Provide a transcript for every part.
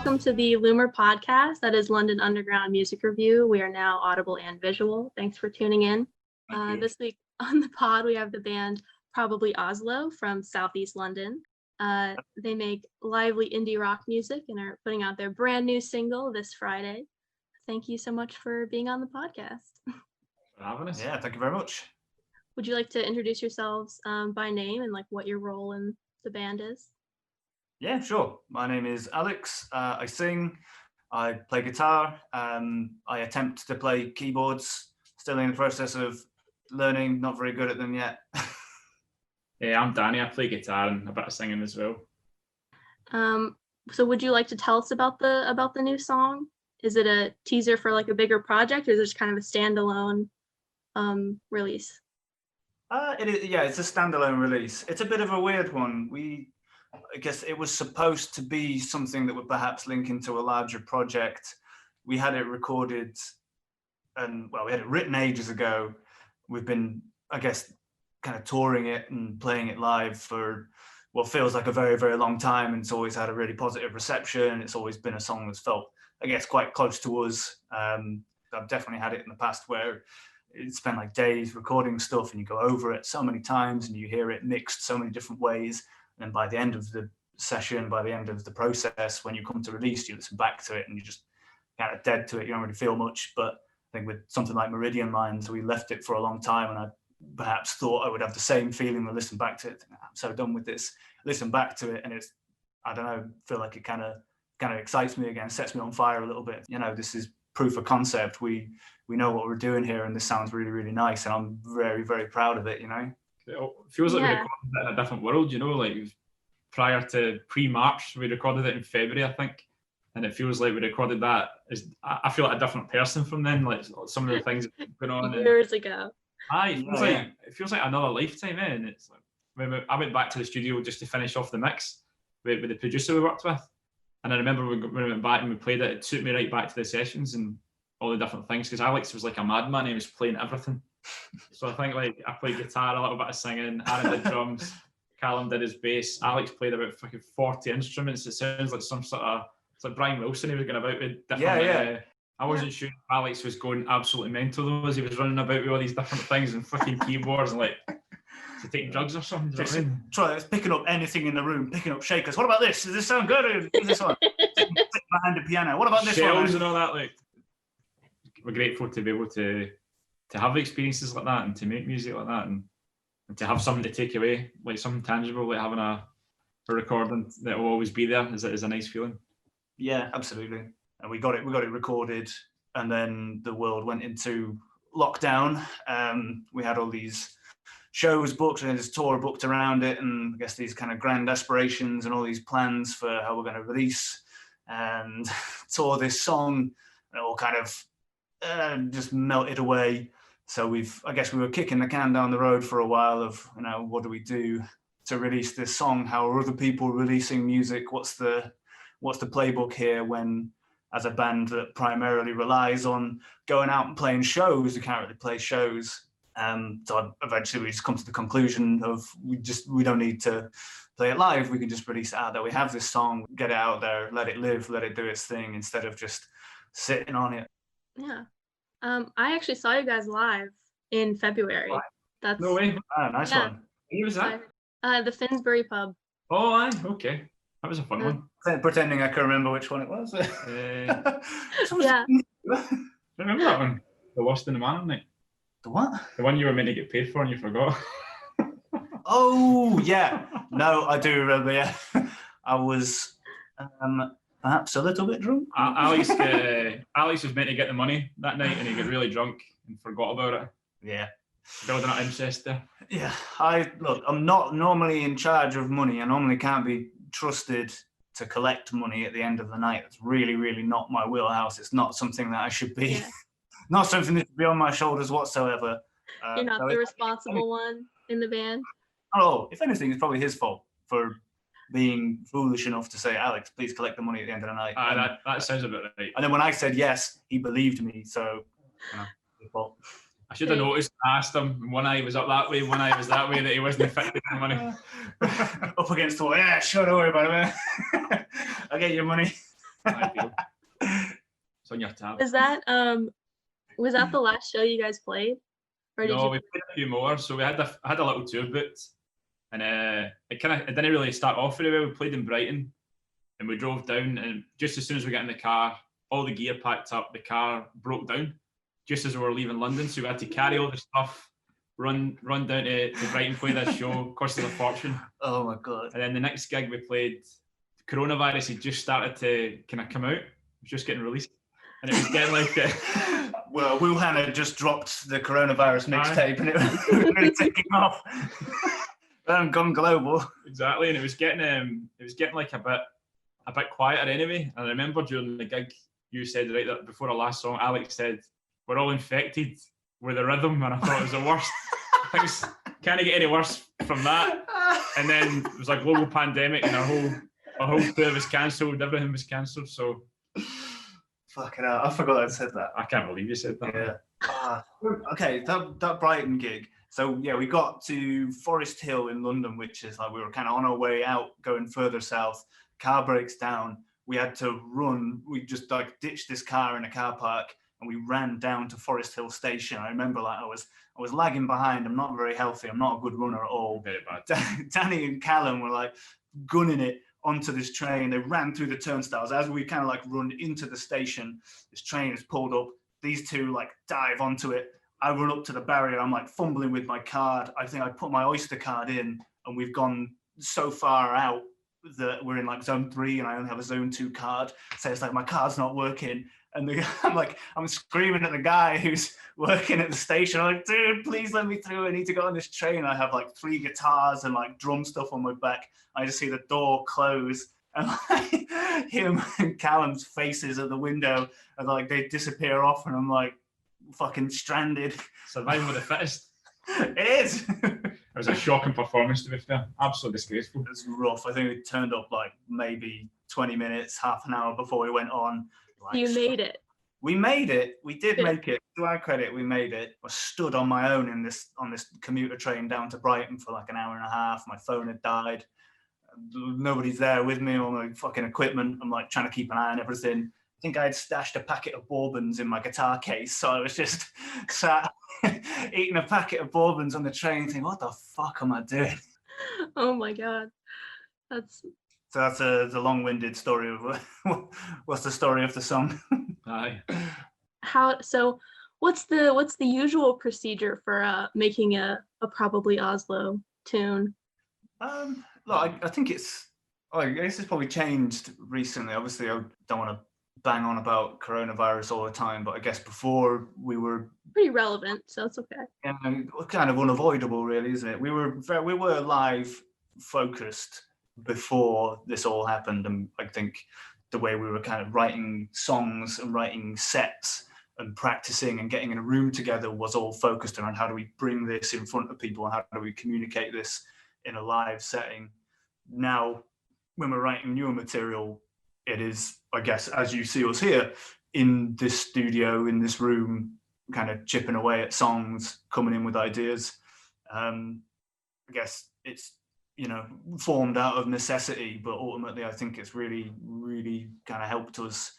welcome to the LUMR Podcast. That is London Underground Music Review. We are now audible and visual. Thanks for tuning in. This week on the pod, we have the band Probably Oslo from Southeast London. They make lively indie rock music and are putting out their brand new single this Friday. Thank you so much for being on the podcast. For having us. Yeah, thank you very much. Would you like to introduce yourselves by name and like what your role in the band is? Yeah, sure. My name is Alex. I sing, I play guitar, I attempt to play keyboards, still in the process of learning, not very good at them yet. Yeah, I'm Danny. I play guitar and a bit of singing as well. So would you like to tell us about the new song? Is it a teaser for like a bigger project, or is it just kind of a standalone release? It is, yeah, it's a standalone release. It's a bit of a weird one. I guess it was supposed to be something that would perhaps link into a larger project. We had it recorded and, well, we had it written ages ago. We've been, I guess, kind of touring it and playing it live for what feels like a very, very long time. And it's always had a really positive reception. It's always been a song that's felt, I guess, quite close to us. I've definitely had it in the past where you spend like days recording stuff and you go over it so many times and you hear it mixed so many different ways. And by the end of the session, by the end of the process, when you come to release, you listen back to it and you're just kind of dead to it. You don't really feel much. But I think with something like Meridian Lines, we left it for a long time, and I perhaps thought I would have the same feeling when I listen back to it. I'm so done with this. Listen back to it, and it's, I don't know, feel like it kind of excites me again, sets me on fire a little bit. You know, this is proof of concept. We know what we're doing here, and this sounds really, really nice, and I'm very, very proud of it. You know. It feels like we recorded it in a different world, you know, like prior to pre-March, we recorded it in February, I think. And it feels like we recorded that I feel like a different person from then, like some of the things that have been on. Years ago. It feels like another lifetime, and it's like, I went back to the studio just to finish off the mix with the producer we worked with. And I remember when we went back and we played it, it took me right back to the sessions and all the different things, because Alex was like a madman, he was playing everything. So I think like I played guitar, a little bit of singing, Aaron did drums, Callum did his bass, Alex played about fucking 40 instruments. It sounds like some sort of, it's like Brian Wilson he was going about with different. I wasn't sure if Alex was going absolutely mental though, as he was running about with all these different things and fucking keyboards and like, is he taking drugs or something? Just try picking up anything in the room, picking up shakers. What about this? Does this sound good? Or is this one? Behind the piano. What about this shells one? And all that. Like, we're grateful to be able to have experiences like that and to make music like that and to have something to take away, like something tangible, like having a recording that will always be there is a nice feeling. Yeah, absolutely. And we got it recorded, and then the world went into lockdown. We had all these shows booked and this tour booked around it, and I guess these kind of grand aspirations and all these plans for how we're going to release and tour this song, and it all kind of just melted away. So I guess we were kicking the can down the road for a while of, you know, what do we do to release this song? How are other people releasing music? What's the playbook here when, as a band that primarily relies on going out and playing shows, we can't really play shows. So eventually we just come to the conclusion of we don't need to play it live. We can just release it out there. We have this song, get it out there, let it live, let it do its thing instead of just sitting on it. Yeah. I actually saw you guys live in February. Right. That's no way. Nice one. Who was that? The Finsbury pub. Oh, aye, okay. That was a fun one. Pretending I can remember which one it was. Yeah. Remember that one? The Lost in the Manor night. The what? The one you were meant to get paid for and you forgot. Oh, yeah. No, I do remember, yeah. I was perhaps a little bit drunk. Alex was meant to get the money that night and he got really drunk and forgot about it. Yeah. Building up interest there. Yeah. I'm not normally in charge of money. I normally can't be trusted to collect money at the end of the night. It's really, really not my wheelhouse. It's not something that I should be. Yeah. Not something that should be on my shoulders whatsoever. You're not the responsible one in the band? Oh, if anything, it's probably his fault for being foolish enough to say, Alex, please collect the money at the end of the night. That sounds about right. And then when I said yes, he believed me. So, his fault. I should have noticed and asked him. One eye was up that way, one eye was that way, that he wasn't fit to get the money. Up against the wall. Yeah, sure, don't worry about it, man. I'll get your money. Ideal. It's on your tab. Was that the last show you guys played? Or did No, you we played a few more. So I had a little tour booked, and it didn't really start off very well. We played in Brighton, and we drove down, and just as soon as we got in the car, all the gear packed up, the car broke down just as we were leaving London. So we had to carry all the stuff, run down to Brighton, play this show, cost us a fortune. Oh my God. And then the next gig we played, coronavirus had just started to kind of come out. It was just getting released. And it was getting like... Well, Wuhan had just dropped the coronavirus mixtape and it was really taking off. Gone global. Exactly. And it was getting like a bit quieter anyway. And I remember during the gig, you said right that before the last song, Alex said, "We're all infected with the rhythm," and I thought it was the worst. Things can't get any worse from that. And then it was a global pandemic, and our whole tour was cancelled. Everything was cancelled. So, fucking hell, I forgot I'd said that. I can't believe you said that. Yeah. Okay, that Brighton gig. So yeah, we got to Forest Hill in London, which is like we were kind of on our way out, going further south. Car breaks down. We had to run. We just like ditched this car in a car park, and we ran down to Forest Hill Station. I remember like I was lagging behind. I'm not very healthy. I'm not a good runner at all. Very bad. Danny and Callum were like gunning it onto this train. They ran through the turnstiles. As we kind of like run into the station, this train is pulled up. These two like dive onto it. I run up to the barrier. I'm like fumbling with my card. I think I put my Oyster card in, and we've gone so far out that we're in like zone 3 and I only have a zone 2 card. So it's like my card's not working. And I'm screaming at the guy who's working at the station. I'm like, dude, please let me through. I need to go on this train. I have like 3 guitars and like drum stuff on my back. I just see the door close, and like him and Callum's faces at the window, and like they disappear off, and I'm like fucking stranded. Surviving with the fittest. It is. It was a shocking performance, to be fair. Absolutely disgraceful. It was rough. I think we turned up like maybe 20 minutes, half an hour before we went on. Like, You made it. We made it. We did make it. To our credit, we made it. I stood on my own on this commuter train down to Brighton for like an hour and a half. My phone had died. Nobody's there with me, all my fucking equipment. I'm like trying to keep an eye on everything. I think I had stashed a packet of bourbons in my guitar case, so I was just sat eating a packet of bourbons on the train, thinking, "What the fuck am I doing?" Oh my God. That's a long-winded story of what's the story of the song. Aye. what's the usual procedure for making a probably Oslo tune? Look, I think I guess it's probably changed recently. Obviously, I don't want to bang on about coronavirus all the time, but I guess before we were Pretty relevant, so it's okay. kind of unavoidable, really, isn't it? We were live focused before this all happened, and I think the way we were kind of writing songs and writing sets and practicing and getting in a room together was all focused around how do we bring this in front of people and how do we communicate this in a live setting. Now, when we're writing newer material, it is, I guess, as you see us here, in this studio, in this room, kind of chipping away at songs, coming in with ideas. I guess it's, formed out of necessity, but ultimately I think it's really, really kind of helped us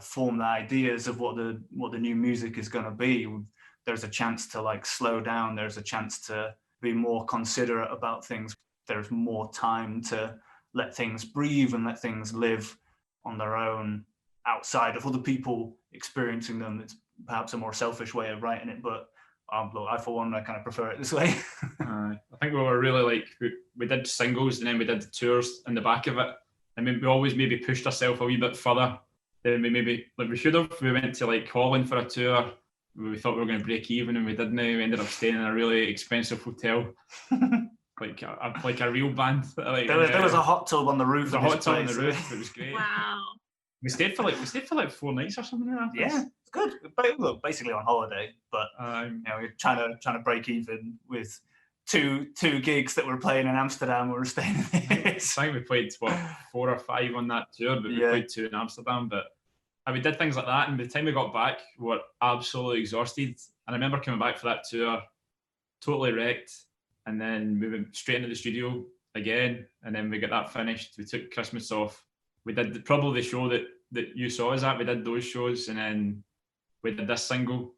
form the ideas of what the new music is going to be. There's a chance to like slow down. There's a chance to be more considerate about things. There's more time to let things breathe and let things live on their own outside of other people experiencing them. It's perhaps a more selfish way of writing it, but I, for one, I kind of prefer it this way. I think we were really we did singles and then we did the tours in the back of it. I mean, we always maybe pushed ourselves a wee bit further than we should have. We went to like Holland for a tour. We thought we were going to break even and we didn't. We ended up staying in a really expensive hotel. like a real band. There was a hot tub on the roof. There was a hot tub on the roof. It was great. Wow. We stayed for like 4 nighs or something like that. Yeah, it's good. Look, basically on holiday, but we're trying to break even with two gigs that we're playing in Amsterdam. We were staying in this. I think we played 4 or 5 on that tour, but we played 2 in Amsterdam. But we did things like that, and by the time we got back, we were absolutely exhausted. And I remember coming back for that tour, totally wrecked, and then we went straight into the studio again. And then we got that finished. We took Christmas off. we did probably the show that you saw us at. We did those shows, and then we did this single,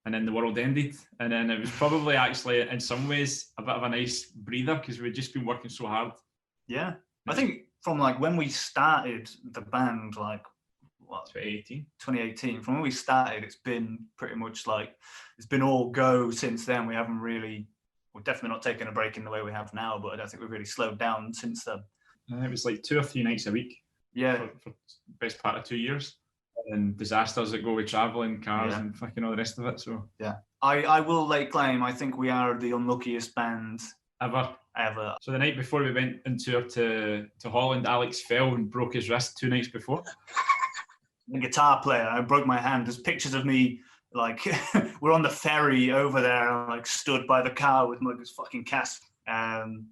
and then the world ended. And then it was probably actually in some ways a bit of a nice breather because we'd just been working so hard. Yeah, I think from like when we started the band, like what, 2018. From when we started, it's been pretty much like it's been all go since then. We're definitely not taking a break in the way we have now, but I don't think we've really slowed down since then. It was like 2 or 3 nights a week. Yeah, for the best part of 2 years, and disasters that go with traveling, cars, and fucking all the rest of it. So yeah, I will lay claim. I think we are the unluckiest band ever. So the night before we went on tour to Holland, Alex fell and broke his wrist 2 nights before. The guitar player, I broke my hand. There's pictures of me like we're on the ferry over there, and like stood by the car with my fucking cast. And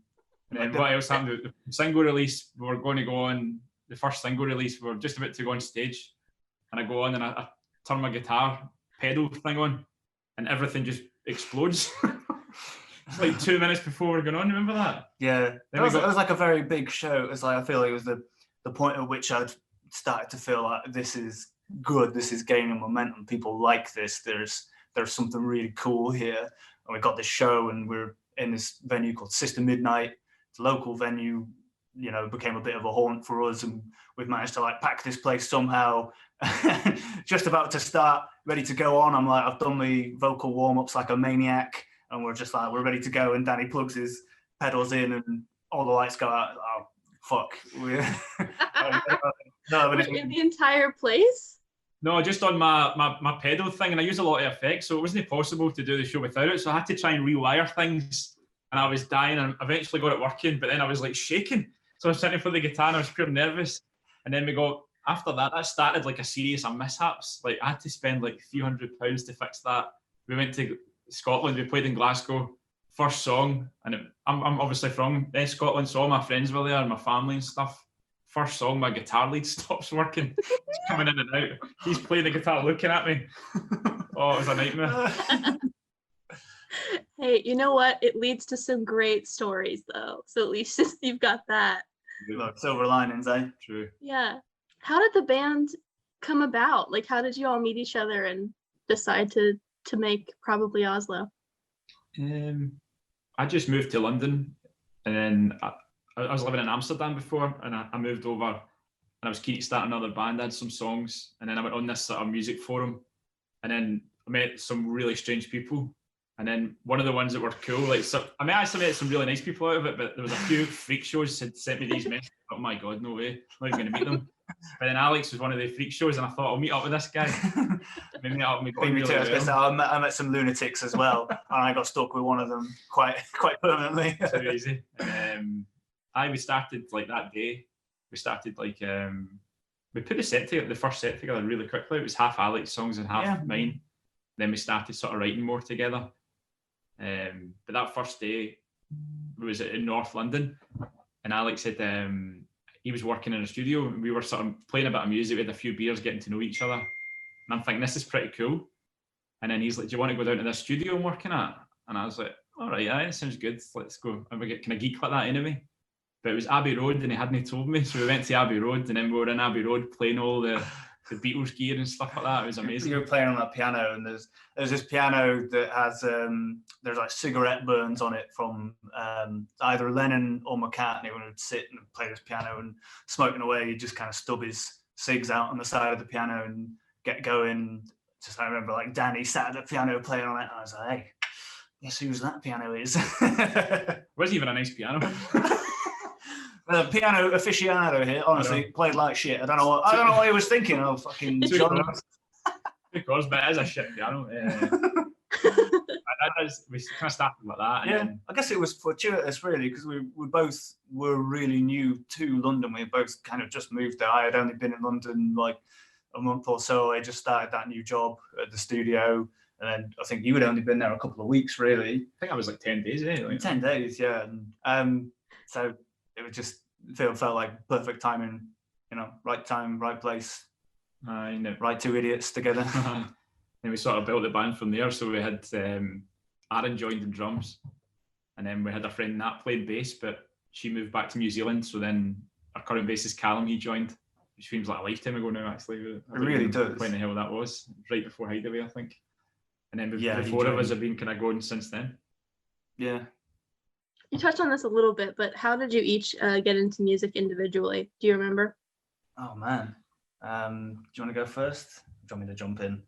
then what else happened? The single release, we were going to go on. The first single release, we were just about to go on stage, and I go on and I turn my guitar pedal thing on, and everything just explodes. It's like 2 minutes before we're going on. Remember that? Yeah, it was like a very big show. It's like I feel like it was the point at which I'd started to feel like this is good. This is gaining momentum. People like this. There's something really cool here. And we got this show, and we're in this venue called Sister Midnight. It's a local venue. You know, became a bit of a haunt for us, and we've managed to like pack this place somehow. Just about to start, ready to go on. I'm like, I've done the vocal warm-ups like a maniac, and we're just like, we're ready to go. And Danny plugs his pedals in, and all the lights go out. Oh, fuck. No, but in the entire place? No, just on my pedal thing, and I use a lot of effects, so it wasn't possible to do the show without it. So I had to try and rewire things, and I was dying, and eventually got it working, but then I was like shaking. So I was sitting for the guitar, and I was pure nervous. And then after that started like a series of mishaps. Like I had to spend like £300 to fix that. We went to Scotland, we played in Glasgow, first song, and I'm obviously from Scotland, so all my friends were there, and my family and stuff. First song, my guitar lead stops working. It's coming in and out. He's playing the guitar looking at me. Oh, it was a nightmare. Hey, you know what? It leads to some great stories, though. So at least you've got that. Look, silver linings, eh? True. Yeah. How did the band come about? Like, how did you all meet each other and decide to make probably Oslo? I just moved to London, and then I was living in Amsterdam before, and I moved over, and I was keen to start another band. I had some songs, and then I went on this sort of music forum, and then I met some really strange people. And then one of the ones that were cool, like, so I actually met some really nice people out of it, but there was a few freak shows that sent me these messages. Oh my God, no way, I'm not even going to meet them. But then Alex was one of the freak shows, and I thought I'll meet up with this guy. Me too. I met some lunatics as well, and I got stuck with one of them quite permanently. Too easy. We started like that day. We started like we put the first set together really quickly. It was half Alex songs and half mine. Then we started sort of writing more together. But that first day was in North London, and Alex said he was working in a studio, and we were sort of playing a bit of music. We had a few beers, getting to know each other, and I'm thinking this is pretty cool. And then he's like, "Do you want to go down to this studio I'm working at?" And I was like, "All right, yeah, it sounds good. Let's go." And we get kind of geek like that anyway. But it was Abbey Road, and he hadn't told me, so we went to Abbey Road, and then we were in Abbey Road playing all the Beatles gear and stuff like that. It was amazing. You were playing on that piano, and there's this piano that has there's like cigarette burns on it from either Lennon or McCartney when he would sit and play this piano and smoking away. He'd just kind of stub his cigs out on the side of the piano and get going. Just I remember like Danny sat at the piano playing on it, and I was like, "Hey, guess whose that piano is?" It wasn't even a nice piano. Piano aficionado here, honestly, played like shit. I don't know what he was thinking of. Fucking John. Because, but it is a shit piano. We kind of started like that. Yeah, I guess it was fortuitous, really, because we both were really new to London. We both kind of just moved there. I had only been in London like a month or so. I just started that new job at the studio, and then I think you had only been there a couple of weeks, really. I think I was like 10 days, eh? Like 10 days, yeah. And so it was just felt like perfect timing, right time, right place, right two idiots together. And we sort of built the band from there. So we had Aaron joined in drums, and then we had a friend Nat played bass, but she moved back to New Zealand. So then our current bassist Callum, he joined, which seems like a lifetime ago now. Actually, It really does. When the hell that was, right before Hideaway, I think. And then Yeah, the four of us have been kind of going since then. Yeah. You touched on this a little bit, but how did you each get into music individually? Do you remember? Oh man. Do you want to go first? Do you want me to jump in?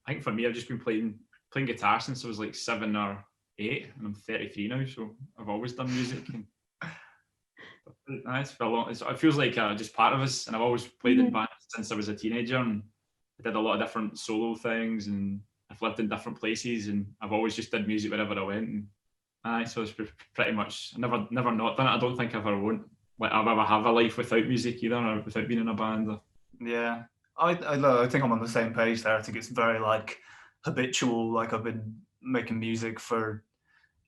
I think for me, I've just been playing guitar since I was like 7 or 8, and I'm 33 now, so I've always done music. And it's for a long. It feels like just part of us, and I've always played in bands since I was a teenager, and I did a lot of different solo things, and I've lived in different places, and I've always just did music wherever I went. And so it's pretty much never not done it. I don't think I ever won't. Like I'll ever have a life without music either, or without being in a band. Yeah, I think I'm on the same page there. I think it's very like habitual. Like I've been making music for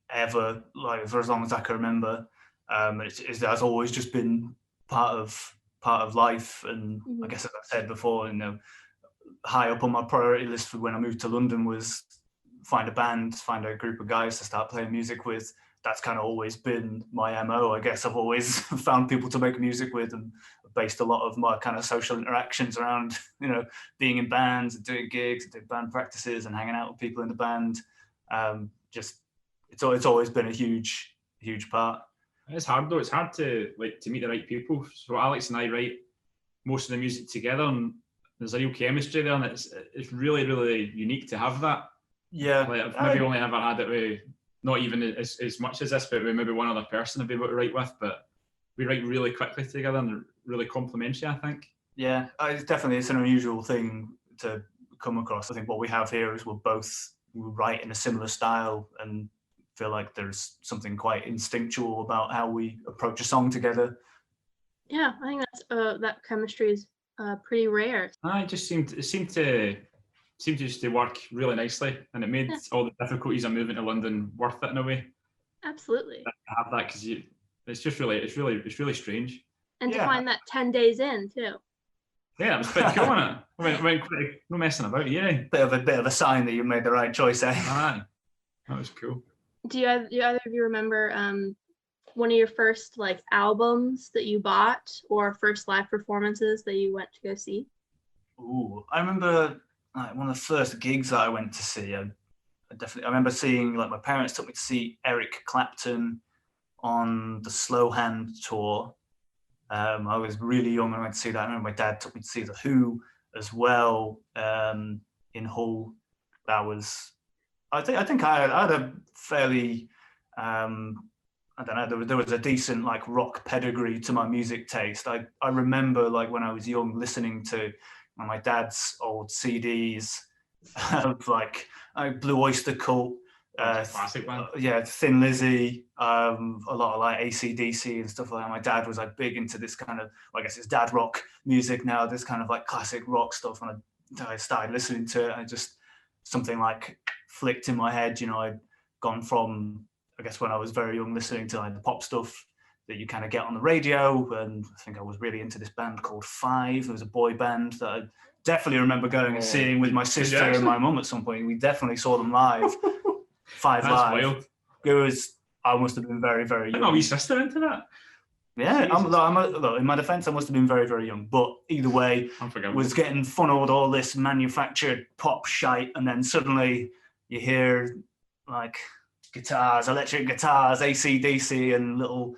ever, like for as long as I can remember. It has always just been part of life. And I guess as I said before, high up on my priority list for when I moved to London was find a group of guys to start playing music with. That's kind of always been my MO. I guess I've always found people to make music with, and based a lot of my kind of social interactions around, being in bands and doing gigs and doing band practices and hanging out with people in the band. It's always been a huge part. It's hard though. It's hard to meet the right people. So Alex and I write most of the music together, and there's a real chemistry there, and it's really, really unique to have that. Yeah. Like I've maybe only ever had it with, not even as much as this, but with maybe one other person I'd be able to write with, but we write really quickly together and really complementary, I think. Yeah, it's an unusual thing to come across. I think what we have here is we write in a similar style and feel like there's something quite instinctual about how we approach a song together. Yeah, I think that's that chemistry is pretty rare. It just seemed to just to work really nicely, and it made all the difficulties of moving to London worth it in a way. Absolutely. To have that, because it's really strange. And to find that 10 days in too. Yeah, it was pretty cool, wasn't it? Went quick, no messing about. Yeah, bit of a sign that you made the right choice, eh? Aye, that was cool. Do either of you remember one of your first like albums that you bought, or first live performances that you went to go see? Ooh, I remember one of the first gigs that I went to see. I remember seeing, like, my parents took me to see Eric Clapton on the Slow Hand tour. I was really young when I went to see that. I remember my dad took me to see The Who as well in Hull. That was, I think I had a fairly, I don't know, there was a decent like rock pedigree to my music taste. I remember, like, when I was young, listening to my dad's old CDs of like Blue Oyster Cult, classic band. Thin Lizzy, a lot of like AC/DC and stuff like that. My dad was like big into this kind of, I guess it's dad rock music now, this kind of like classic rock stuff, and I started listening to it, and just something like flicked in my head. I'd gone from, I guess when I was very young, listening to like the pop stuff that you kind of get on the radio, and I think I was really into this band called Five. It was a boy band that I definitely remember going and seeing with my sister and my mum at some point. We definitely saw them live. Five That's live. Wild. It was, I must have been very, very young. I know, your sister into that. Yeah, look, in my defense, I must have been very, very young. But either way, was getting funneled all this manufactured pop shite, and then suddenly you hear like guitars, electric guitars, AC/DC, and little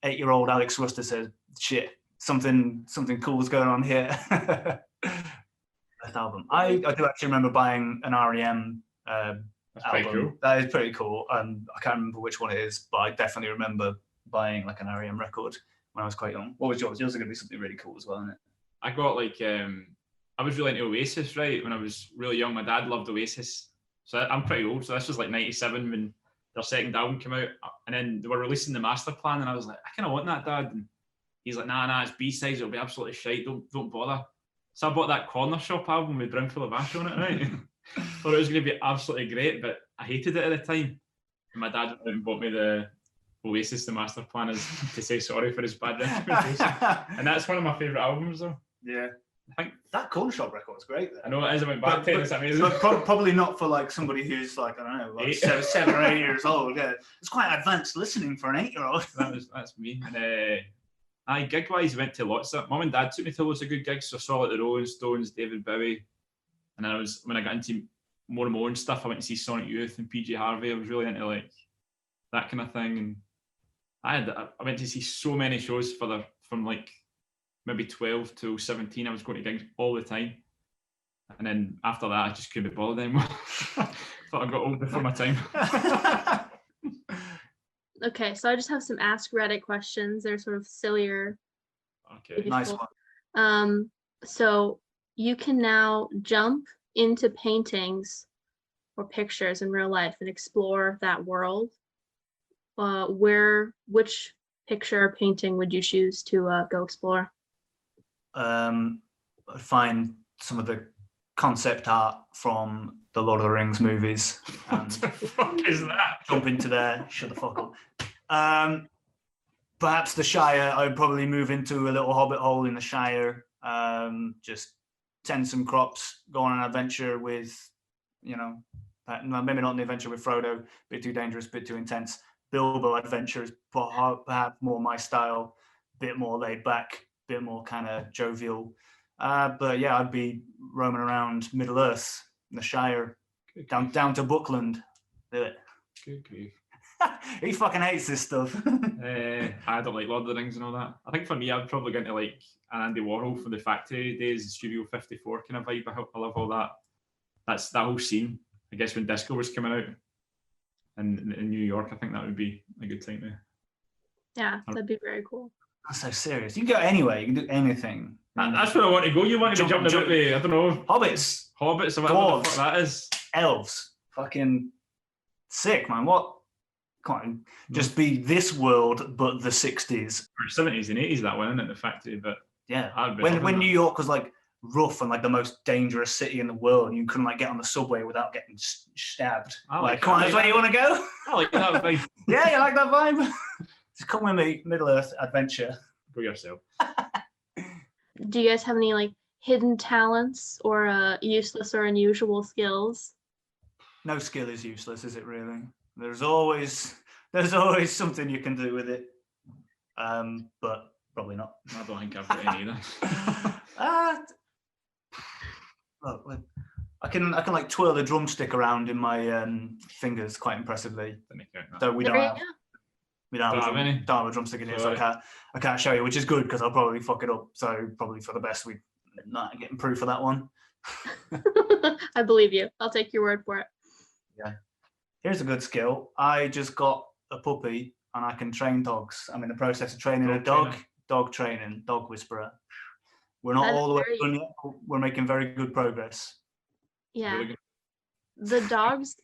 8-year-old Alex Ruster says, "Shit, something cool is going on here." Best album. I do actually remember buying an REM album. Cool. That is pretty cool. I can't remember which one it is, but I definitely remember buying like an REM record when I was quite young. What was yours? Yours is going to be something really cool as well, isn't it? I got like, I was really into Oasis, right? When I was really young, my dad loved Oasis. So I'm pretty old. So this was like 97 when their second album came out, and then they were releasing the master plan, and I was like, I kind of want that, Dad. And he's like, nah, it's B-sides, it'll be absolutely shite, don't bother. So I bought that Corner Shop album with Brimful of Ash on it, right? Thought it was going to be absolutely great, but I hated it at the time. And my dad went out and bought me the Oasis, the master plan, as to say sorry for his bad reputation. And that's one of my favourite albums, though. Yeah. I think that Corner Shop record's great, though. I know it is. I went back to it. It's amazing. But probably not for like somebody who's like, I don't know, like 7 or 8 years old. Yeah, it's quite advanced listening for an 8-year-old. That's me. And Gig-wise, went to lots of... Mum and Dad took me to loads of good gigs, so I saw like the Rolling Stones, David Bowie, and then when I got into more and more and stuff, I went to see Sonic Youth and PJ Harvey. I was really into like that kind of thing, and I went to see so many shows from like maybe 12 to 17. I was going to gigs all the time, and then after that, I just couldn't be bothered anymore. Thought I got old before my time. Okay, so I just have some Ask Reddit questions. They're sort of sillier. Okay. Nice one. So you can now jump into paintings or pictures in real life and explore that world. Which picture or painting would you choose to go explore? I'd find some of the concept art from the Lord of the Rings movies. What the fuck is that? Jump into there, shut the fuck up. Perhaps the Shire, I'd probably move into a little hobbit hole in the Shire, just tend some crops, go on an adventure with, maybe not an adventure with Frodo, bit too dangerous, bit too intense. Bilbo adventure is perhaps more my style, bit more laid back, bit more kind of jovial. But yeah, I'd be roaming around Middle-earth, the Shire, down to Buckland. Do it. Good grief. He fucking hates this stuff. I don't like Lord of the Rings and all that. I think for me, I'd probably go into like an Andy Warhol from the Factory days, Studio 54 kind of vibe. I love all that. That's that whole scene. I guess when disco was coming out in New York, I think that would be a good time there. Yeah, that'd be very cool. That's so serious. You can go anywhere. You can do anything. That's where I want to go. You want to be jumping about the, I don't know, Hobbits, or whatever the fuck that is. Elves. Fucking sick, man. What? Come on. Just be this world, but the 60s. Or 70s and 80s, that one, isn't it? The Factory, but yeah. When New York was like rough and like the most dangerous city in the world, and you couldn't like get on the subway without getting stabbed. Come on, that's where you want to go? I like that vibe. Yeah, you like that vibe? Just come with me, Middle-earth adventure. Go yourself. Do you guys have any like hidden talents or useless or unusual skills? No skill is useless, is it really? There's always something you can do with it. But probably not. I don't think I've got any either. I can like twirl a drumstick around in my fingers quite impressively. So we don't have a drumstick in here, so I can't show you, which is good because I'll probably fuck it up. So probably for the best we not getting proof for that one. I believe you. I'll take your word for it. Yeah. Here's a good skill. I just got a puppy and I can train dogs. I'm in the process of training a dog. Dog training, dog whisperer. We're not all the way done yet. We're making very good progress. Yeah. Really good. The dogs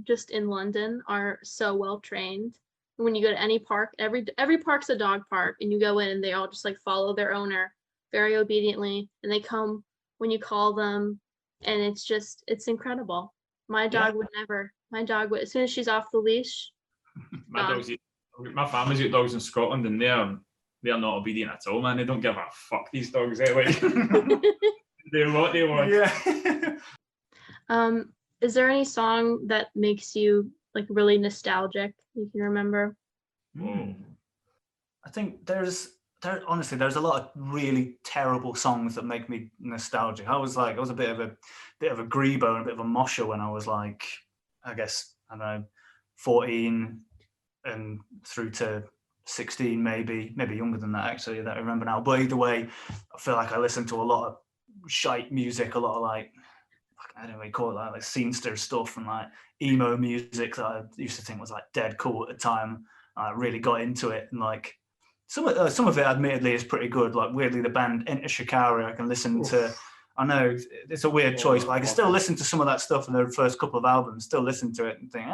just in London are so well trained. When you go to any park, every park's a dog park, and you go in and they all just like follow their owner very obediently, and they come when you call them, and it's incredible. My dog would never. My dog would, as soon as she's off the leash. My family's got dogs in Scotland, and they're not obedient at all, man. They don't give a fuck, these dogs. Like, they're what they want. Yeah. Is there any song that makes you like really nostalgic you can remember? I think there's a lot of really terrible songs that make me nostalgic. I was a bit of a grebo and a bit of a mosher when I was like, I guess, I don't know, 14 and through to 16, maybe younger than that actually, that I remember now. But either way, I feel like I listened to a lot of shite music, a lot of like, I don't know what you call it, like scenester stuff and like emo music that I used to think was like dead cool at the time. I really got into it, and like some of it admittedly is pretty good. Like weirdly, the band Enter Shikari, I can listen to. I know it's a weird choice, but I can still listen to some of that stuff in their first couple of albums. Still listen to it and think,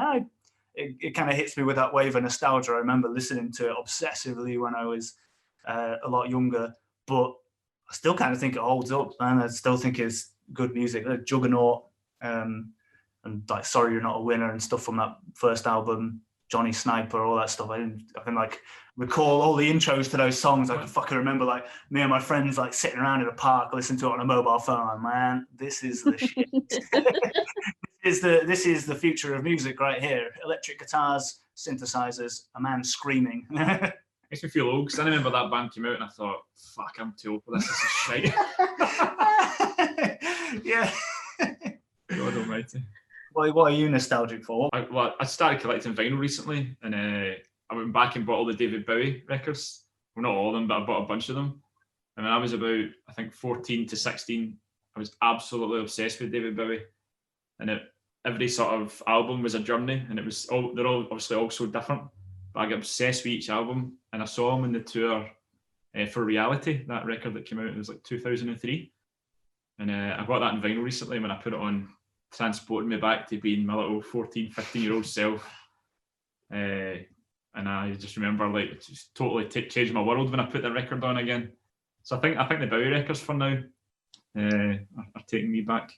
it kind of hits me with that wave of nostalgia. I remember listening to it obsessively when I was a lot younger, but I still kind of think it holds up, man. I still think it's good music. Like Juggernaut, and like Sorry You're Not a Winner and stuff from that first album, Johnny Sniper, all that stuff. I can like recall all the intros to those songs. I can fucking remember like me and my friends like sitting around in a park listening to it on a mobile phone. Like, man, this is the shit. This is the future of music right here. Electric guitars, synthesizers, a man screaming. makes me feel old because I remember that band came out and I thought, fuck, I'm too old for this. This is shite. Yeah. God almighty. What are you nostalgic for? I started collecting vinyl recently, and I went back and bought all the David Bowie records. Well, not all of them, but I bought a bunch of them. And when I was about, I think, 14 to 16, I was absolutely obsessed with David Bowie. And every sort of album was a journey, and they're all obviously all so different. But I got obsessed with each album, and I saw him in the tour for Reality, that record that came out. It was like 2003. And I got that in vinyl recently. When I put it on, transporting me back to being my little 14, 15-year-old self. And I just remember like it just totally changed my world when I put the record on again. So I think the Bowie records for now are taking me back.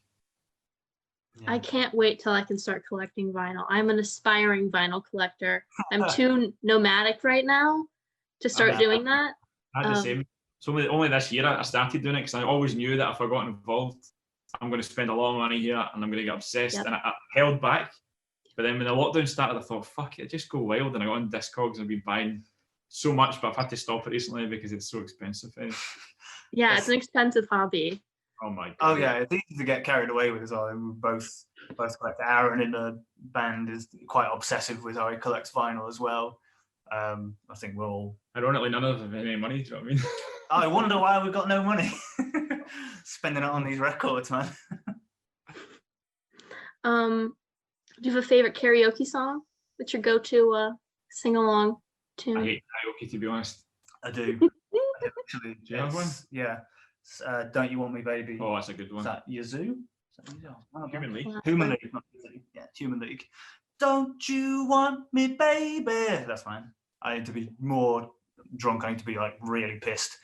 Yeah. I can't wait till I can start collecting vinyl. I'm an aspiring vinyl collector. I'm too nomadic right now to start doing that. I had the same. So only this year I started doing it because I always knew that if I got involved, I'm going to spend a lot of money here and I'm going to get obsessed. Yep. And I held back. But then when the lockdown started, I thought, fuck it, just go wild. And I got on Discogs and I've been buying so much, but I've had to stop it recently because it's so expensive. Yeah, it's an expensive hobby. Oh my God. Oh yeah, it's easy to get carried away with as well. We both collect. Aaron in the band is quite obsessive with how he collects vinyl as well. I think we're all... Ironically, none of us have any money, do you know what I mean? I wonder why we've got no money. Spending it on these records, man. Do you have a favorite karaoke song? What's your go-to sing-along tune? I hate karaoke, to be honest. I do. Actually, do you have one? Yeah. Don't You Want Me, Baby. Oh, that's a good one. Is that Yazoo? Human League. Human League, not Yazoo. Yeah, Human League. Don't you want me, baby? That's mine. I need to be more drunk. I need to be like really pissed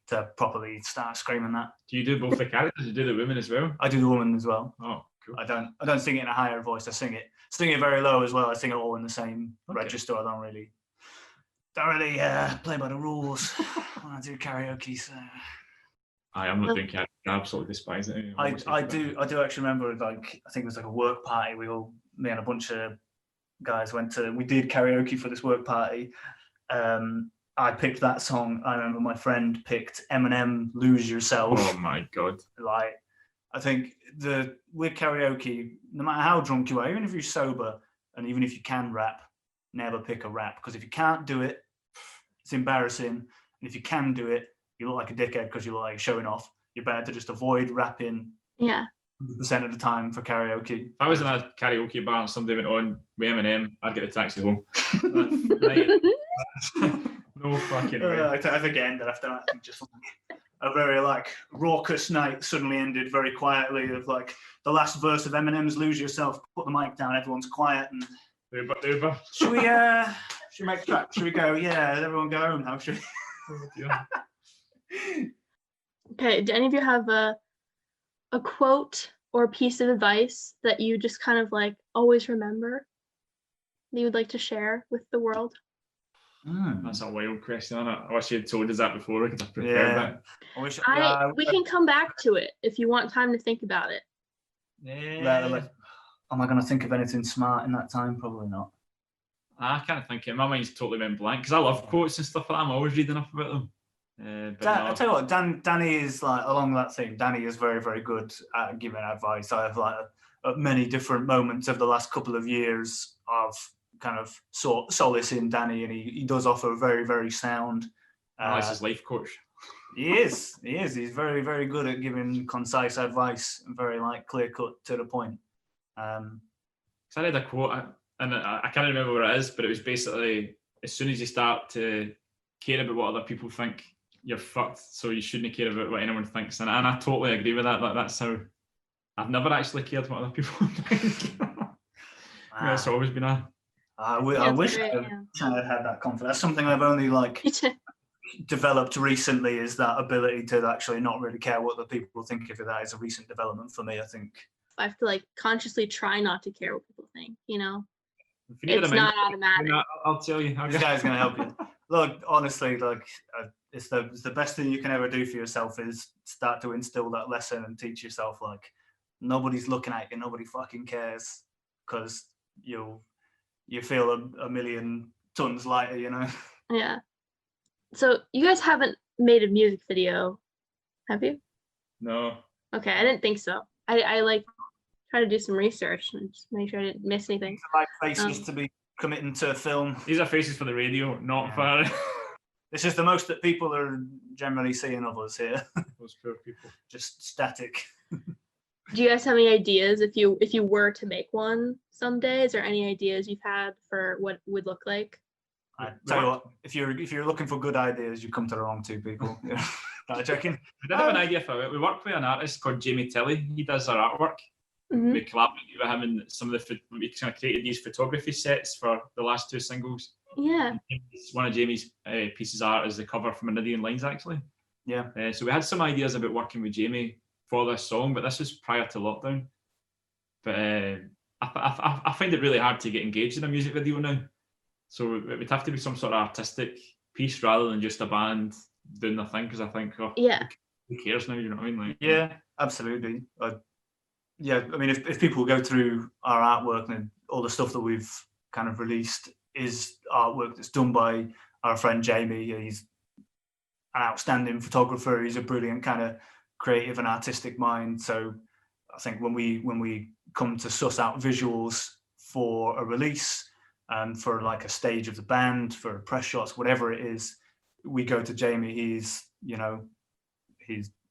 to properly start screaming that. Do you do both the characters? You do the women as well? I do the woman as well. Oh, cool. I don't sing it in a higher voice. I sing it very low as well. I sing it all in the same register. I don't really play by the rules when I do karaoke. So I'm not doing karaoke. I absolutely despise it. I do actually remember, like, I think it was like a work party. Me and a bunch of guys we did karaoke for this work party. I picked that song. I remember my friend picked Eminem, Lose Yourself. Oh my God. Like, I think with karaoke, no matter how drunk you are, even if you're sober, and even if you can rap, never pick a rap. Because if you can't do it, it's embarrassing. And if you can do it, you look like a dickhead because you look like showing off. You're better to just avoid rapping. Yeah. 100% of the time for karaoke. If I was in a karaoke bar and somebody went on with Eminem, I'd get a taxi home. No fucking way. I think it ended after that. I think just like a very like raucous night suddenly ended very quietly. Of like the last verse of Eminem's "Lose Yourself." Put the mic down. Everyone's quiet and. Uber. Should we make a track? Should we go? Yeah, everyone go home now. Should we? Okay. Do any of you have a quote or a piece of advice that you just kind of like always remember that you would like to share with the world? That's a wild question, isn't it? I wish you had told us that before because I prepared that. We can come back to it if you want time to think about it. Yeah. Am I going to think of anything smart in that time? Probably not. I can't think of it. My mind's totally went blank because I love quotes and stuff like that. I'm always reading up about them. I tell you what, Danny is like along that theme. Danny is very, very good at giving advice. I have like at many different moments of the last couple of years of kind of solace in Danny, and he does offer very, very sound. Nice as life coach. He is. He's very, very good at giving concise advice and very like clear cut to the point. I read a quote, and I can't remember what it is, but it was basically as soon as you start to care about what other people think, you're fucked. So you shouldn't care about what anyone thinks, and I totally agree with that. That's how I've never actually cared what other people think. It's always been I wish I had that confidence. That's something I've only like developed recently, is that ability to actually not really care what the people think of it. That is a recent development for me, I think. I have to like consciously try not to care what people think, you know? It's not automatic. I'll tell you. This guy's going to help you. Look, honestly, like it's the best thing you can ever do for yourself is start to instill that lesson and teach yourself like nobody's looking at you, nobody fucking cares, because you feel a million tons lighter, you know? Yeah. So you guys haven't made a music video, have you? No. Okay, I didn't think so. I like try to do some research and just make sure I didn't miss anything. Like faces to be committing to a film. These are faces for the radio, not for This is the most that people are generally seeing of us here. those poor people. Just static. Do you guys have any ideas if you were to make one someday? Is there any ideas you've had for what it would look like? I tell you what, if you're looking for good ideas, you come to the wrong two people. Not joking. We did have an idea for it. We worked with an artist called Jamie Tilley. He does our artwork. Mhm. We collaborated with him and some of we kind of created these photography sets for the last two singles. Yeah. One of Jamie's pieces of art is the cover for Meridian Lines, actually. Yeah. So we had some ideas about working with Jamie for this song, but this was prior to lockdown. But I find it really hard to get engaged in a music video now. So it would have to be some sort of artistic piece rather than just a band doing their thing, because I think, Yeah. who cares now? You know what I mean? Like, Yeah, absolutely. Yeah, I mean, if people go through our artwork and all the stuff that we've kind of released is artwork that's done by our friend Jamie. He's an outstanding photographer. He's a brilliant kind of creative and artistic mind. So I think when we come to suss out visuals for a release and for like a stage of the band, for press shots, whatever it is, we go to Jamie. He's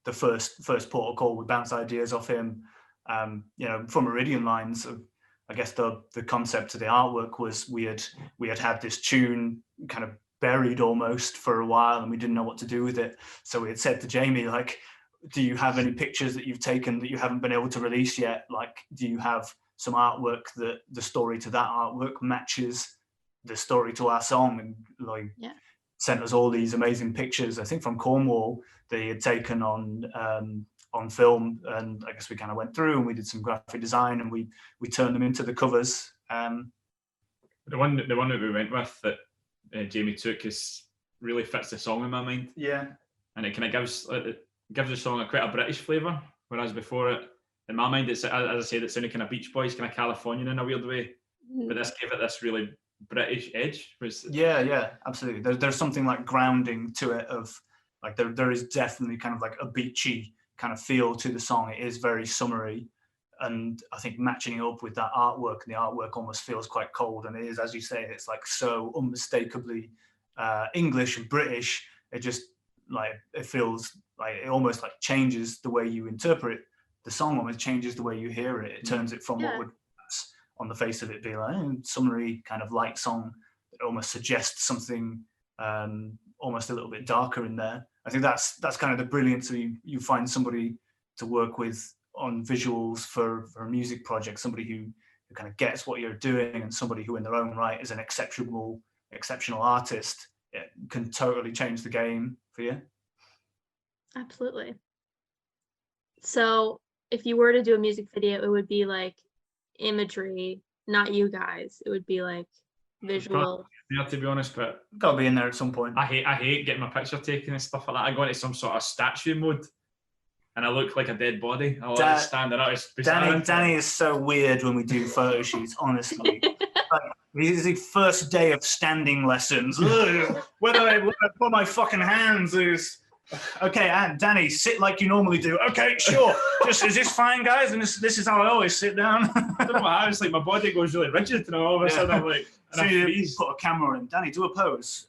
the first port of call. We bounce ideas off him. From Meridian Lines, I guess the concept of the artwork was we had this tune kind of buried almost for a while, and we didn't know what to do with it. So we had said to Jamie, like, do you have any pictures that you've taken that you haven't been able to release yet? Like, do you have some artwork that the story to that artwork matches the story to our song? And like, sent us all these amazing pictures, I think from Cornwall, that he had taken on film, and I guess we kind of went through and we did some graphic design and we turned them into the covers. The one that we went with that Jamie took really fits the song in my mind. Yeah, and it kind of gives the song quite a British flavour, whereas before it, in my mind, it's, as I said, it sounded kind of Beach Boys, kind of Californian in a weird way, but this gave it this really British edge. Yeah, absolutely. There's something like grounding to it, of like there is definitely kind of like a beachy kind of feel to the song. It is very summery, and I think matching it up with that artwork, and the artwork almost feels quite cold, and it is, as you say, it's like so unmistakably English and British. It just like, it feels like it almost like changes the way you interpret the song, almost changes the way you hear it. It turns it from what would on the face of it be like a summery kind of light song that almost suggests something almost a little bit darker in there. I think that's kind of the brilliance of you find somebody to work with on visuals for a music project, somebody who kind of gets what you're doing, and somebody who in their own right is an exceptional artist. It can totally change the game for you. Absolutely. So if you were to do a music video, it would be like imagery, not you guys. It would be like visual. Yeah, to be honest, but Gotta be in there at some point. I hate getting my picture taken and stuff like that. I go into some sort of statue mode and I look like a dead body. I like standing out. Danny is so weird when we do photo shoots, honestly. Like, this is the first day of standing lessons. Where do I put my fucking hands? Okay, and Danny, sit like you normally do. Okay, sure. Is this fine, guys? And this is how I always sit down. I don't know what happens. Like, my body goes really rigid, and all of a sudden I'm like, so you put a camera in. Danny, do a pose.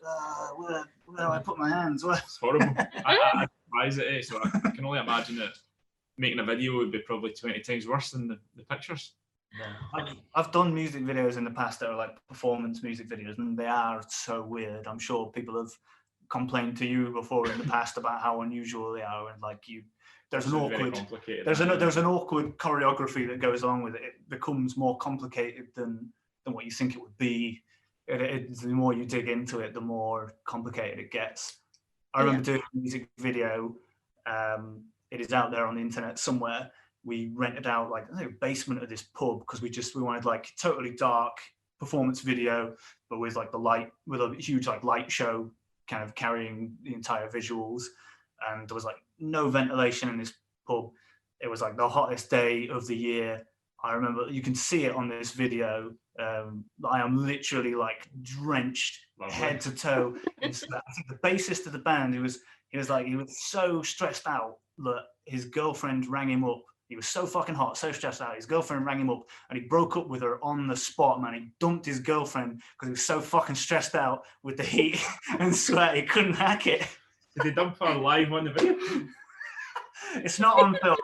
Where do I put my hands? It's horrible. I despise it, so I can only imagine that making a video would be probably 20 times worse than the pictures. Yeah. I've done music videos in the past that are like performance music videos, and they are so weird. I'm sure people have complained to you before in the past about how unusual they are, and like there's an awkward choreography that goes along with it. It becomes more complicated than what you think it would be. The more you dig into it, the more complicated it gets. I remember doing a music video. It is out there on the internet somewhere. We rented out like a basement of this pub because we wanted like totally dark performance video, but with like with a huge like light show kind of carrying the entire visuals. And there was like no ventilation in this pub. It was like the hottest day of the year. I remember, you can see it on this video. I am literally like drenched head to toe in sweat. I think the bassist of the band, he was so stressed out that his girlfriend rang him up. He was so fucking hot, so stressed out. His girlfriend rang him up and he broke up with her on the spot, man. He dumped his girlfriend because he was so fucking stressed out with the heat and sweat. He couldn't hack it. Did they dump her live on the video? It's not on film.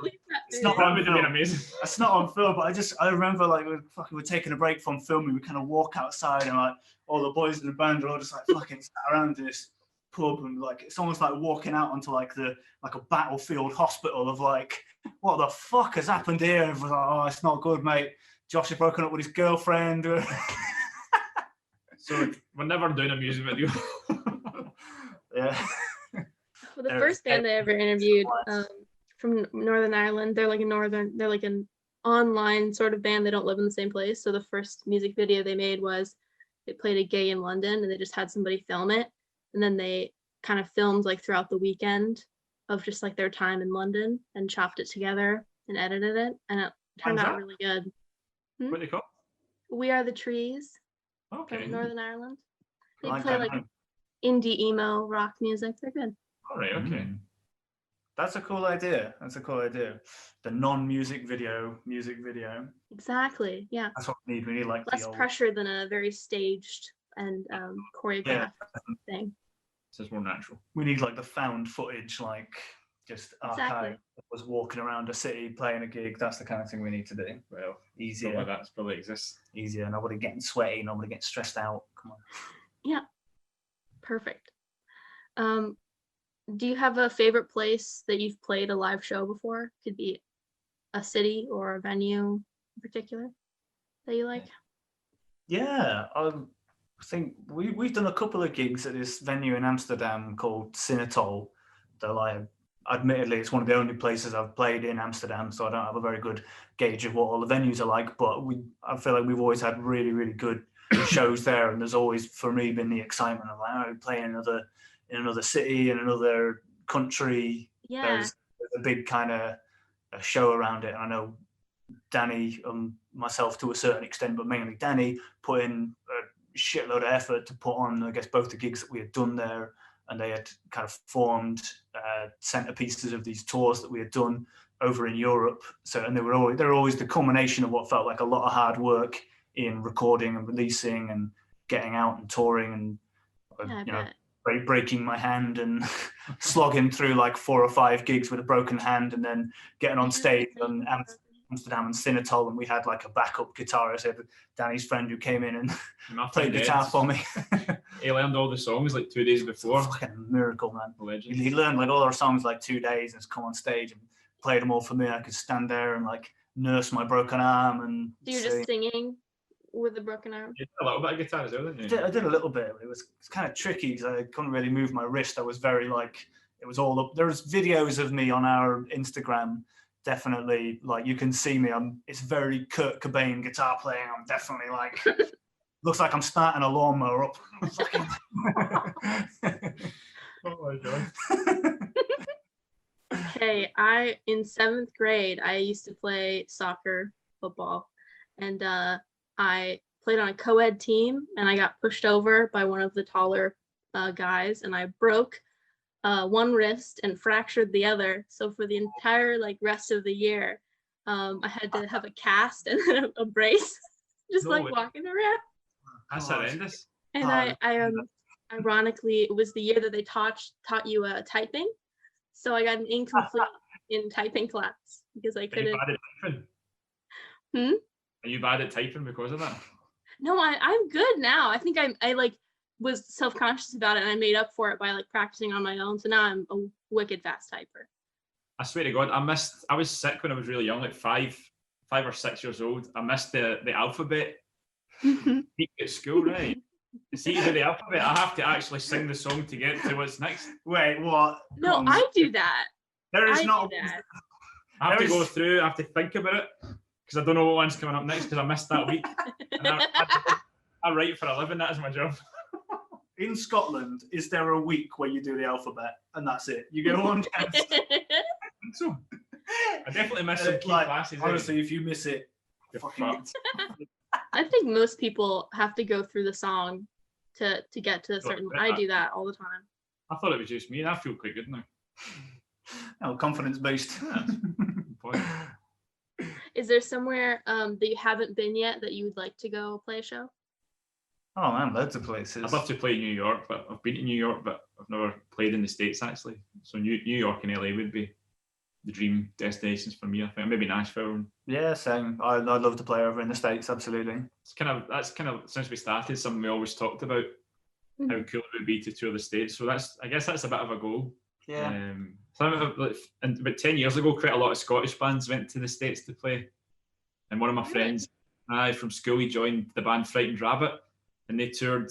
It's not on film. Amazing. It's not on film, but I remember like we're taking a break from filming. We kind of walk outside and like all the boys in the band are all just like fucking sat around this pub and like it's almost like walking out onto like a battlefield hospital of like what the fuck has happened here? And we're like, oh, it's not good, mate. Josh has broken up with his girlfriend. So we're never doing a music video. Yeah. Well, the first band I ever interviewed from Northern Ireland, they're like an online sort of band. They don't live in the same place. So the first music video they made was they played a gig in London and they just had somebody film it. And then they kind of filmed like throughout the weekend of just like their time in London and chopped it together and edited it. And it turned out really good. What are they called? We Are the Trees. Okay. From Northern Ireland. They Like play that, like man. indie emo rock music. They're good. All right. Okay. That's a cool idea. The non-music video, music video. Exactly. Yeah. That's what we need. We need like Less pressure than a very staged and choreographed thing. So it's more natural. We need like the found footage, like just Exactly. archive that was walking around a city playing a gig. That's the kind of thing we need to do. Well, Easier. That probably exists. Easier. Nobody getting sweaty. Nobody getting stressed out. Come on. Yeah. Perfect. Do you have a favorite place that you've played a live show before? Could be a city or a venue in particular that you like? Yeah, I think we've done a couple of gigs at this venue in Amsterdam called Sinatol. Admittedly, it's one of the only places I've played in Amsterdam, so I don't have a very good gauge of what all the venues are like. But I feel like we've always had really, really good shows there, and there's always for me been the excitement of like, oh, playing in another city, in another country. Yeah. There's a big kind of a show around it, and I know Danny and myself to a certain extent, but mainly Danny, put in a shitload of effort to put on, I guess, both the gigs that we had done there, and they had kind of formed centerpieces of these tours that we had done over in Europe. So, and they were always the culmination of what felt like a lot of hard work in recording and releasing and getting out and touring and breaking my hand and slogging through like 4 or 5 gigs with a broken hand, and then getting on stage on Amsterdam and Sinatol, and we had like a backup guitarist, Danny's friend, who came in and played guitar for me. He learned all the songs like 2 days before. Fucking miracle, man. Legend. He learned like all our songs like 2 days and has come on stage and played them all for me. I could stand there and like nurse my broken arm and So you're just singing with a broken arm? You did a little bit of guitar as well, didn't you? I did a little bit. It's kind of tricky because I couldn't really move my wrist. I was very like, it was all up. There's videos of me on our Instagram. Definitely, like you can see me. It's very Kurt Cobain guitar playing. I'm definitely like, looks like I'm starting a lawnmower up. Oh my god. Okay, in 7th grade, I used to play soccer, football, and I played on a co-ed team, and I got pushed over by one of the taller guys, and I broke one wrist and fractured the other. So for the entire like rest of the year, I had to have a cast and then a brace, just walking around. That's horrendous. And I ironically, it was the year that they taught you typing, so I got an incomplete in typing class because I couldn't. Are you bad at typing? Are you bad at typing because of that? No, I'm good now. I think I like was self-conscious about it, and I made up for it by like practicing on my own. So now I'm a wicked fast typer. I swear to God, I was sick when I was really young, like 5 or 6 years old. I missed the alphabet at school, right? See, to do the alphabet, I have to actually sing the song to get to what's next. Wait, what? No, I do that. There is not. I have to go through. I have to think about it because I don't know what one's coming up next because I missed that week. And I write for a living. That is my job. In Scotland, is there a week where you do the alphabet and that's it? You get one chance. So I definitely miss some key classes. Honestly, if you miss it, you're fucking. I I think most people have to go through the song to get to a certain. I do that all the time. I thought it was just me, and I feel quite good now. Oh, confidence boost. Is there somewhere that you haven't been yet that you would like to go play a show? Oh man, loads of places. I'd love to play New York, but I've been to New York, but I've never played in the States actually. So New York and LA would be the dream destinations for me. I think maybe Nashville. Yeah, same. I'd love to play over in the States. Absolutely. That's kind of since we started something we always talked about. How cool it would be to tour the States. So I guess that's a bit of a goal. Yeah. So about 10 years ago, quite a lot of Scottish bands went to the States to play. And one of my friends from school, he joined the band Frightened Rabbit, and they toured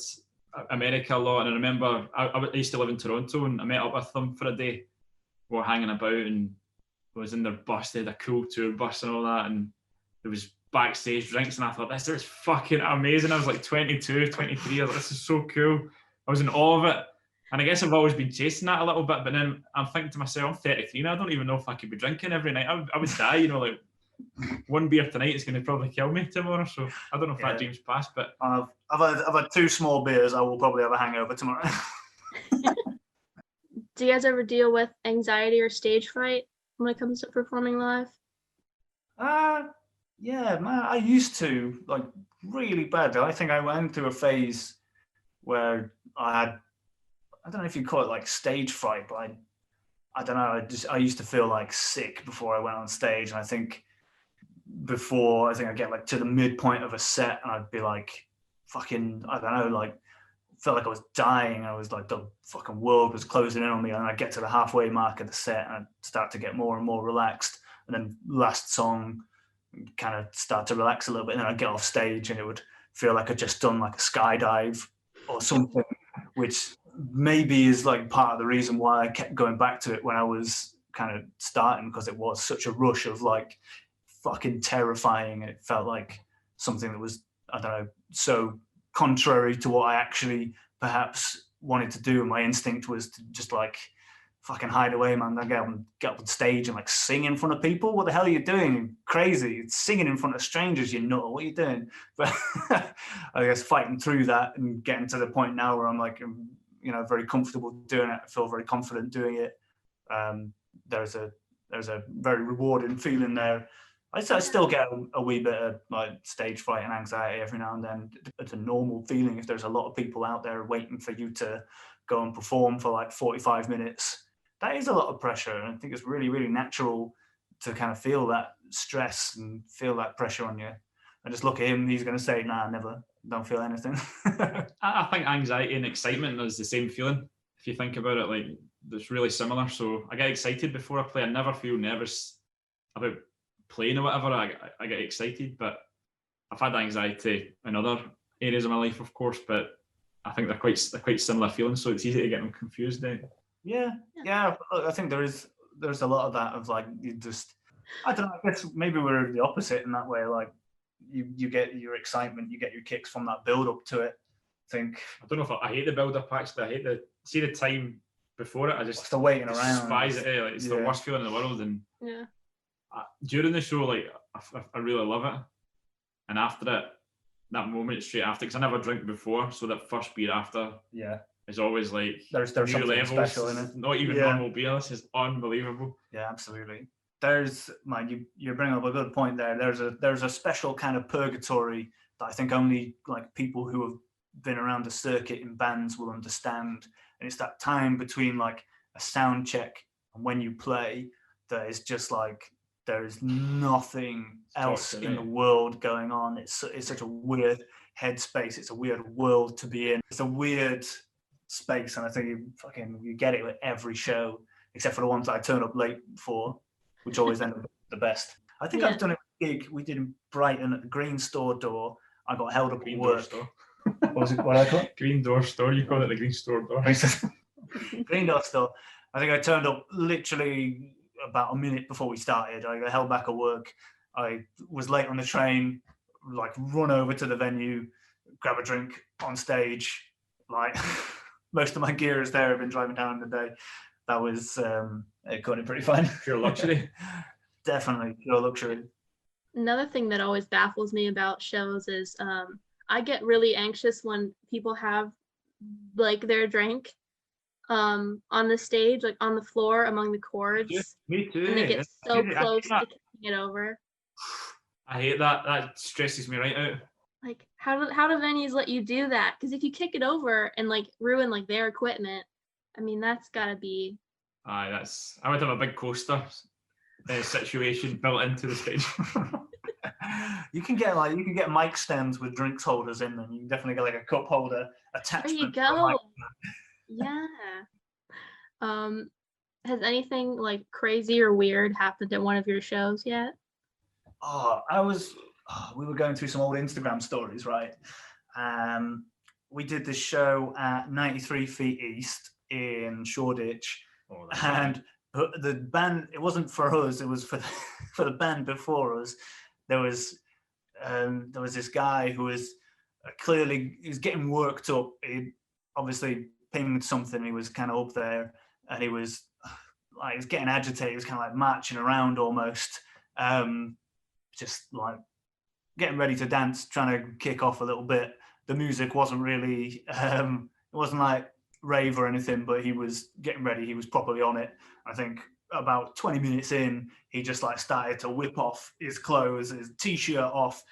America a lot. And I remember I used to live in Toronto, and I met up with them for a day. We were hanging about, and I was in their bus. They had a cool tour bus and all that, and there was backstage drinks, and I thought, this is fucking amazing. I was like 22, 23. I was like, this is so cool. I was in awe of it. And I guess I've always been chasing that a little bit, but then I'm thinking to myself, I'm 33 now, I don't even know if I could be drinking every night. I would die, like one beer tonight is going to probably kill me tomorrow. So I don't know if that dream's passed, but I've had 2 small beers. I will probably have a hangover tomorrow. Do you guys ever deal with anxiety or stage fright when it comes to performing live? Yeah, man, I used to, like, really bad. I think I went through a phase where I don't know if you call it like stage fright, but I don't know. I used to feel like sick before I went on stage. And I think I'd get like to the midpoint of a set and I'd be like, fucking, I don't know, like, felt like I was dying. I was like, the fucking world was closing in on me. And I'd get to the halfway mark of the set and I'd start to get more and more relaxed. And then last song, kind of start to relax a little bit. And then I'd get off stage and it would feel like I'd just done like a skydive or something, which maybe is like part of the reason why I kept going back to it when I was kind of starting, because it was such a rush of like fucking terrifying. It felt like something that was, I don't know, so contrary to what I actually perhaps wanted to do. And my instinct was to just like fucking hide away, man. I get up on stage and like sing in front of people. What the hell are you doing? You're crazy. It's singing in front of strangers, you know. What are you doing? But I guess fighting through that and getting to the point now where I'm like, very comfortable doing it. I feel very confident doing it. There's a very rewarding feeling there. I still get a wee bit of like stage fright and anxiety every now and then. It's a normal feeling if there's a lot of people out there waiting for you to go and perform for like 45 minutes. That is a lot of pressure. And I think it's really, really natural to kind of feel that stress and feel that pressure on you. I just look at him, he's going to say, nah, never, don't feel anything. I think anxiety and excitement is the same feeling. If you think about it, like, it's really similar. So I get excited before I play. I never feel nervous about playing or whatever. I get excited, but I've had anxiety in other areas of my life, of course, but I think they're quite similar feelings, so it's easy to get them confused then. Yeah. I think there's a lot of that of like, you just, I don't know, I guess maybe we're the opposite in that way. Like you get your excitement, you get your kicks from that build up to it. I don't know if I hate the build up actually. I hate the time before it. I just the waiting around. Despise it. Like, it's the worst feeling in the world. And during the show, like I really love it. And after it, that moment straight after, because I never drank before, so that first beer after is always like there's new something levels. special in it. Not even normal beer. This is unbelievable. Yeah, absolutely. There's, man, you bring up a good point there. There's a special kind of purgatory that I think only like people who have been around the circuit in bands will understand. And it's that time between like a sound check and when you play that is just like there's nothing else in the world going on. It's such a weird headspace. It's a weird world to be in. It's a weird space, and I think you get it with every show, except for the ones I turn up late for, which always end up the best. I think I've done a gig we did in Brighton at the Green Store door. I got held up at work. What was it? What did I call it? Green Door Store. You call it the Green Store door. Green Door Store. I think I turned up literally about a minute before we started. I got held back at work. I was late on the train, like run over to the venue, grab a drink on stage. Like most of my gear is there. I've been driving down in the day. That was it got it pretty fine. Pure luxury. Definitely pure luxury. Another thing that always baffles me about shows is I get really anxious when people have like their drink on the stage, like on the floor among the chords, Me too. and they get so I hate close to that. kicking it over. I hate that. That stresses me right out. Like how do venues let you do that? Because if you kick it over and like ruin like their equipment, I mean that's gotta be. Aye, I would have a big coaster situation built into the stage. You can get mic stands with drinks holders in them. You can definitely get like a cup holder attachment. There you go. Yeah. Has anything like crazy or weird happened at one of your shows yet? We were going through some old Instagram stories, right? We did this show at 93 Feet East in Shoreditch, and the band, it wasn't for us, it was for the band before us. There was this guy who was he was getting worked up. He obviously pinged something. He was kind of up there, and he was getting agitated. He was kind of like marching around almost, just like getting ready to dance, trying to kick off a little bit. The music wasn't really, it wasn't like rave or anything, but he was getting ready. He was properly on it. I think about 20 minutes in, he just like started to whip off his clothes, his t-shirt off,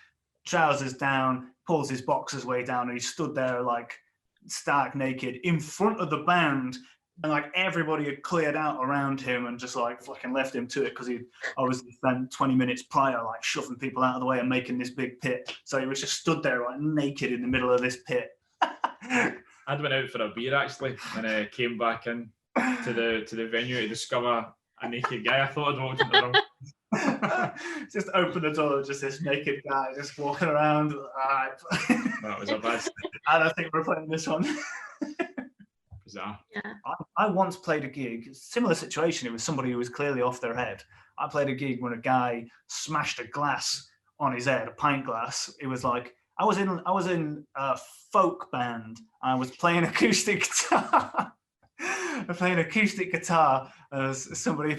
trousers down, pulls his boxers way down, and he stood there like stark naked in front of the band, and like everybody had cleared out around him and just like fucking left him to it, because he obviously spent 20 minutes prior like shoving people out of the way and making this big pit. So he was just stood there like naked in the middle of this pit. I'd went out for a beer actually, and came back in to the venue to discover a naked guy. I thought I'd walked into the room. Just open the door, just this naked guy just walking around. That was a bad. I don't think we're playing this one. Bizarre. Yeah. I once played a gig, similar situation. It was somebody who was clearly off their head. I played a gig when a guy smashed a glass on his head, a pint glass. It was like I was in a folk band. I was playing acoustic guitar. Somebody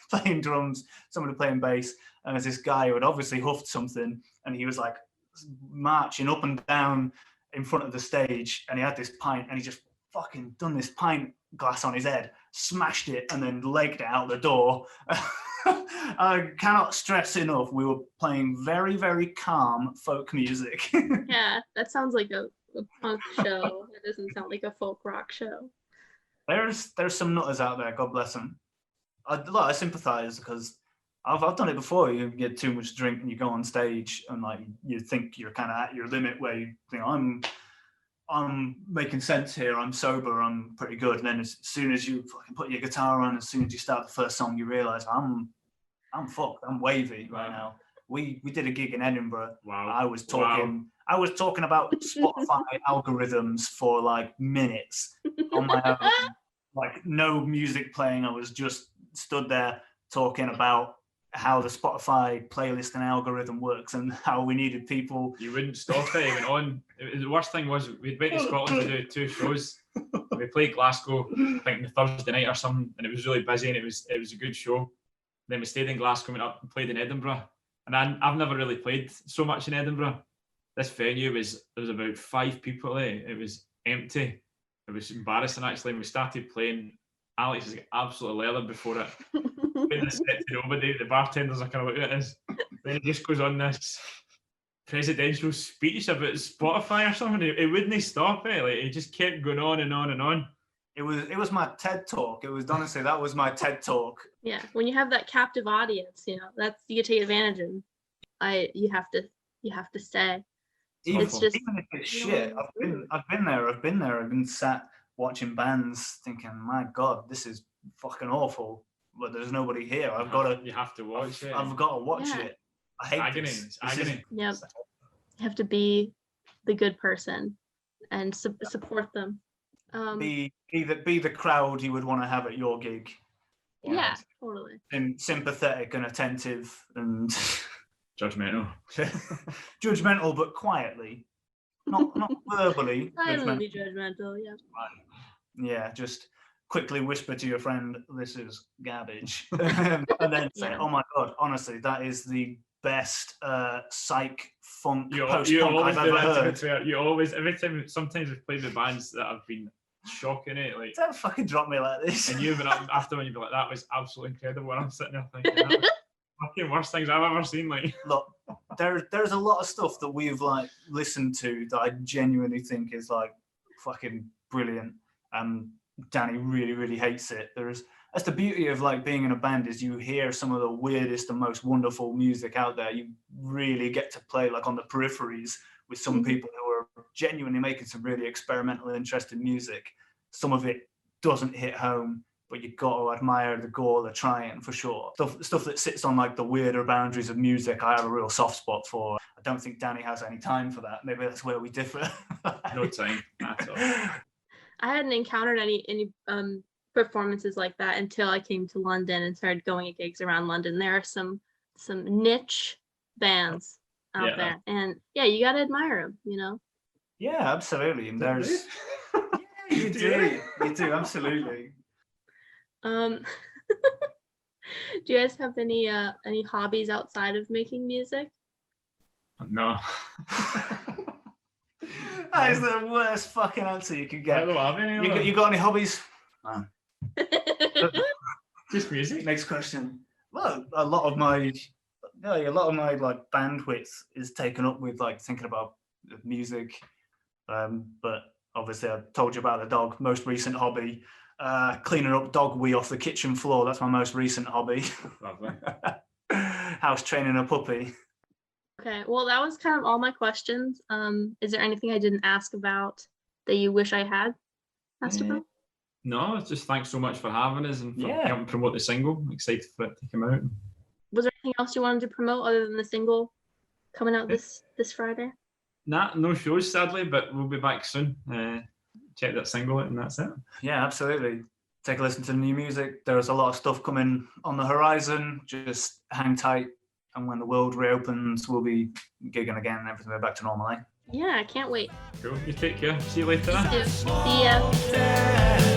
playing drums, somebody playing bass, and there's this guy who had obviously huffed something, and he was like marching up and down in front of the stage, and he had this pint, and he just fucking done this pint glass on his head, smashed it, and then legged it out the door. I cannot stress enough, we were playing very, very calm folk music. Yeah, that sounds like a punk show. It doesn't sound like a folk rock show. There's some nutters out there, God bless them. I sympathise, because I've done it before. You get too much drink and you go on stage and like you think you're kind of at your limit, where you think I'm making sense here, I'm sober, I'm pretty good. And then as soon as you fucking put your guitar on, as soon as you start the first song, you realise I'm fucked, I'm wavy right now. We did a gig in Edinburgh. Wow. I was talking about Spotify algorithms for like minutes on my own, like no music playing. I was just stood there talking about how the Spotify playlist and algorithm works and how we needed people. You wouldn't stop it. It went on. The worst thing was we'd went to Scotland to do 2 shows. We played Glasgow, I think the Thursday night or something, and it was really busy and it was a good show. Then we stayed in Glasgow, went up and played in Edinburgh. And I've never really played so much in Edinburgh. This venue there was about 5 people there. It was empty. It was embarrassing actually. And we started playing. Alex is absolutely leathered before it. Playing this set to nobody. The bartenders are kind of looking at us. Then he just goes on this presidential speech about Spotify or something. He wouldn't stop it. Like he just kept going on and on and on. It was my TED talk. It was honestly, that was my TED talk. Yeah, when you have that captive audience, you can take advantage of. You have to stay. Even It's just if it's shit. I've been there. I've been sat watching bands, thinking, my God, this is fucking awful. But there's nobody here. You have to watch it. I've got to watch it. I hate agony. this. It's agony. Yep. You have to be the good person and support them. Be the crowd you would want to have at your gig. Yeah, totally. And sympathetic and attentive and judgmental. Judgmental, but quietly, not verbally. Silently judgmental. Yeah. Yeah, just quickly whisper to your friend, "This is garbage," and then say, "Oh my God, honestly, that is the best psych funk You post-punk always I've do ever that to heard. be fair. You always, every time, sometimes we've played with bands that have been shocking it, like, Don't fucking drop me like this. and you've been after when you'd be like, that was absolutely incredible. And I'm sitting there thinking, that was fucking worst things I've ever seen. Like, Look, there's a lot of stuff that we've like listened to that I genuinely think is like fucking brilliant, and Danny really, really hates it. That's the beauty of like being in a band, is you hear some of the weirdest and most wonderful music out there. You really get to play like on the peripheries with some people who are genuinely making some really experimental, interesting music. Some of it doesn't hit home, but you've got to admire the goal they're trying, for sure. Stuff that sits on like the weirder boundaries of music, I have a real soft spot for. I don't think Danny has any time for that. Maybe that's where we differ. no time at all. I hadn't encountered any performances like that until I came to London and started going to gigs around London. There are some niche bands out there, and yeah, you got to admire them, you know. Yeah, absolutely. And there's you do absolutely. Do you guys have any hobbies outside of making music? No. That is the worst fucking answer you can get. I don't have any. You got any hobbies? No. Just music. Next question. Well, a lot of my like bandwidth is taken up with like thinking about music. But obviously I told you about the dog. Most recent hobby, cleaning up dog wee off the kitchen floor. That's my most recent hobby. Lovely. House training a puppy. Okay, well, that was kind of all my questions. Is there anything I didn't ask about that you wish I had asked about? No, it's just thanks so much for having us and for helping promote the single. I'm excited for it to come out. Was there anything else you wanted to promote other than the single coming out this Friday? Nah, no shows sadly, but we'll be back soon. Check that single out and that's it. Yeah, absolutely. Take a listen to the new music. There's a lot of stuff coming on the horizon. Just hang tight. And when the world reopens, we'll be gigging again and everything will be back to normal, eh? Yeah, I can't wait. Cool. You take care. See you later. See ya.